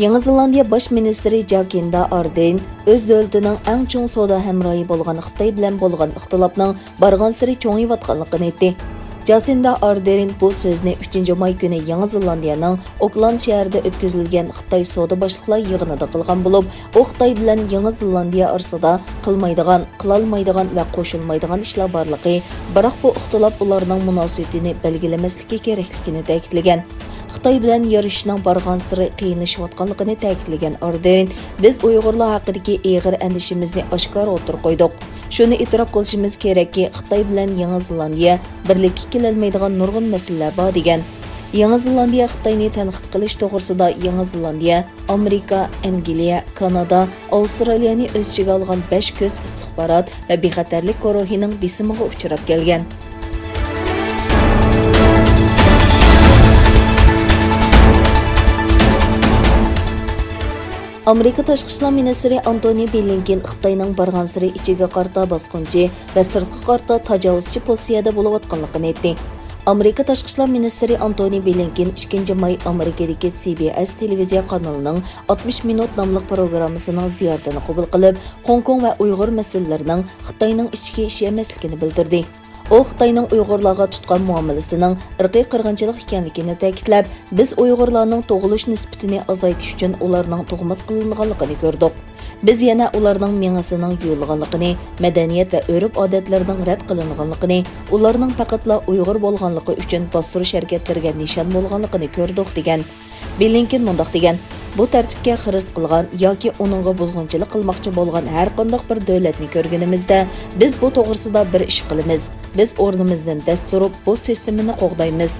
Yangi Zelandiya Bosh Ministri Jakinda Ardern öz dövletining eng cho'ng savdo hamrohi bo'lgan Xitoy bilan bo'lgan ixtilofning barg'ansari cho'ngayotganligini aytdi. Jakinda Ardern bu so'zni 3-may kuni Yangi Zelandiyaning Okland shahrida o'tkazilgan Xitoy savdo boshliqlar yig'inida qilgan bo'lib, u Xitoy bilan Yangi Zelandiya orasida qilmaydigan, qilolmaydigan va qo'shilmaydigan ishlar borligi, biroq bu ixtilof ularning munosabatini belgilamasligi kerakligini ta'kidlagan. Xitoy bilan yarışning barg'ansari qiyinlashayotganligini ta'kidlagan Ardern, biz Uyg'urlar haqidagi og'ir andishimizni oshkor o'tirib qo'ydik. Shuni e'tirof qilishimiz kerakki, Xitoy bilan Yangi Zelandiya birlikka kelolmaydigan nurg'un masalalar bor degan. Yangi Zelandiya Xitoyni tanqid qilish to'g'risida Yangi Zelandiya, ئامېرىكا، ئەنگىلىيە، كانادا، ئاۋسترالىيەنى o'z ichiga olgan 5 ko'z istixborot va bexatarlik guruhining bisimiga uchrab kelgan. Amerika Tashqi ishlar ministri Antony Blinken Xitoyning barg'ansari ichiga qarta bosqinchi va sirtqi qarta tajovuzchi pozitsiyada bo'layotganligini aytdi. Amerika Tashqi ishlar ministri Antony Blinken 2-may Amerikadagi CBS televiziya kanalining 60 minut nomli programmasining ziyoratini qabul qilib, Hong Kong va Uyg'ur masalalarining Xitoyning ichki ishi emasligini bildirdi. O Xitoyning Uyg'urlarga tutgan muomalasining irqiy qirg'inchilik ekanligini ta'kidlab, biz Uyg'urlarning tug'ilish nisbatini azaytish uchun ularning tug'mas qilinganligini ko'rdik. Biz yana ularning mengasining yo'lganligini, madaniyat va urf-odatlarining rad qilinganligini, ularning faqatla Uyg'ur bo'lganligi uchun bostirish harakatlariga nishon bo'lganligini ko'rdik degan. Blinken mundaq degan: bu tartibga xiris qilgan yoki uningga buzg'unchilik qilmoqchi bo'lgan har qanday bir davlatni ko'rganimizda biz bu to'g'risida bir ish qilamiz. Biz o'rnimizdan dast turib bu sistemani qo'g'daymiz.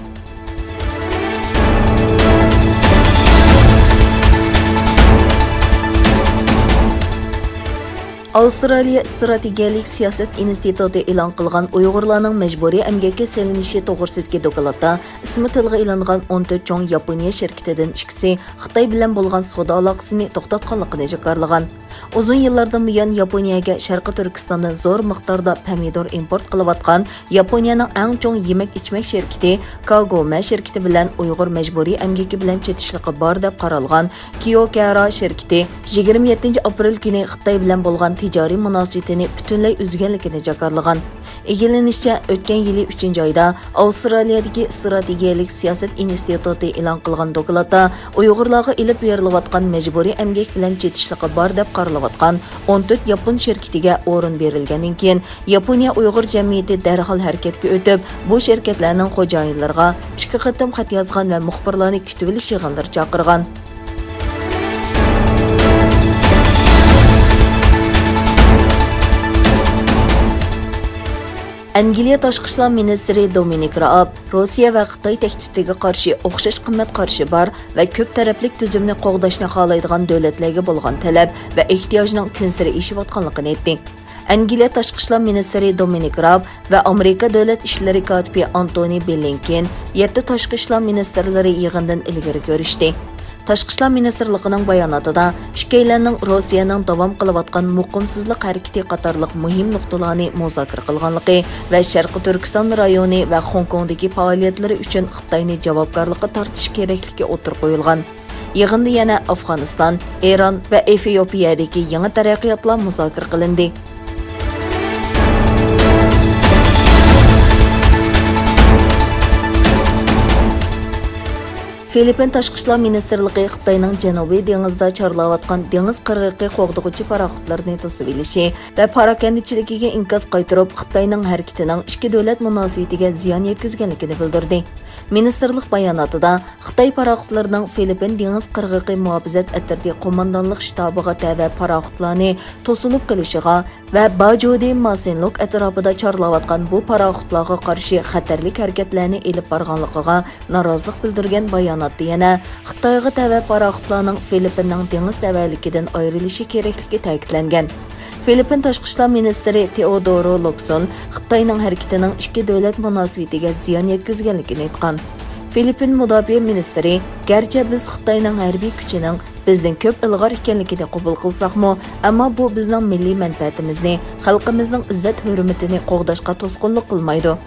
Avstraliya strategiyalik siyosat instituti e'lon qilgan Uyg'urlarning majburiy emgakka selinishi to'g'risidagi dokladda ismi tilga ilingan 14 cho'ng Yaponiya shirkatidan ikkisi Xitoy bilan bo'lgan savdo aloqasini to'xtatganligini jakarlagan. Uzun yillardan buyon Yaponiyaga Sharqi Turkistondan zo'r miqdorda pomidor import qilayotgan Yaponiyaning eng cho'ng yemak-ichmak shirkati Kagome shirkati bilan Uyg'ur majburiy emgaki bilan chetishligi bor deb qaralgan Kyokara shirkati 27 aprel kuni Xitoy bilan bo'lgan tijoriy munosabatini butunlay uzganligini jakarlagan. Egilinishcha, o'tgan yili 3-oyda Avstraliyadagi strategiyalik siyosat instituti e'lon qilgan dokladda Uyg'urlarga ilib berilayotgan majburiy emgak bilan chetishligi bor deb qaralayotgan 14 yapon shirkatiga o'rin berilgandan keyin Yaponiya Uyg'ur jamiyati darhol harakatga o'tib, bu shirkatlarning xo'jayinlariga 2 qatim xat yozgan va muxbirlarni kutib olish yig'inlari chaqirgan. ئەنگىلىيە Tashqi ishlar ministri Dominic Raab, Rossiya va Xitoy tahditiga qarshi o'xshash qimmat qarshi bor va ko'p taraflik tuzumni qo'g'dashni xohlaydigan davlatlarga bo'lgan talab va ehtiyojning kun sari eshayotganligini aytdi. ئەنگىلىيە Tashqi ishlar ministri Dominic Raab va Amerika davlat ishlari kotibi Antony Blinken 7 tashqi ishlar ministrlari yig'indan ilgari ko'rishdi. Tashqi ishlar ministrligining bayonotida ikkilanning Rossiyaning davom qilayotgan muqimsizlik harakati qatorliq muhim nuqtalarni muzokara qilganligi va Sharqi Turkiston rayoni va Hong Kongdagi faoliyatlari uchun Xitoyni javobgarlikka tortish kerakligi o'tirib qo'yilgan. Yig'inda yana Afg'oniston, Eron va Efiopiyadagi yangi taraqqiyotlar muzokara qilindi. Filippin Tashqi ishlar ministrligi Xitoyning Jənubiy dengizida chorlayotgan dengiz qirg'iqi qo'g'dug'uchi paraxodlarni to'sib olishi va parakandichiligiga inkas qaytirib, Xitoyning harakatining ikki davlat munosabatiga ziyon yetkazganligini bildirdi. Ministrlik bayonotida Xitoy paraxodlarining Filippin dengiz qirg'iqi muhofazat atridi qo'mondonlik shtabiga tava paraxodlarni to'silib qilishiga va Bajodi Masinluk atrofida chorlayotgan bu paraxodlarga qarshi xatarlik harakatlarni elib borganligiga norozilik bildirgan bayonot yana Xitoyga tava paraxodlarning Filippinning dengiz tavalligidan ayrilishi kerakligi ta'kidlangan. Filippin Tashqi ishlar ministri Teodoro Locson Xitoyning harakatining ikki davlat munosabatiga ziyon yetkazganligini aytgan. Filippin mudofaa ministri, garchi biz Xitoyning harbiy kuchining bizning ko'p ilg'or ekanligini qabul qilsakmi, ammo bu bizning milliy manfaatimizni, xalqimizning izzat hurmatini qo'g'dashga to'sqinlik qilmaydi.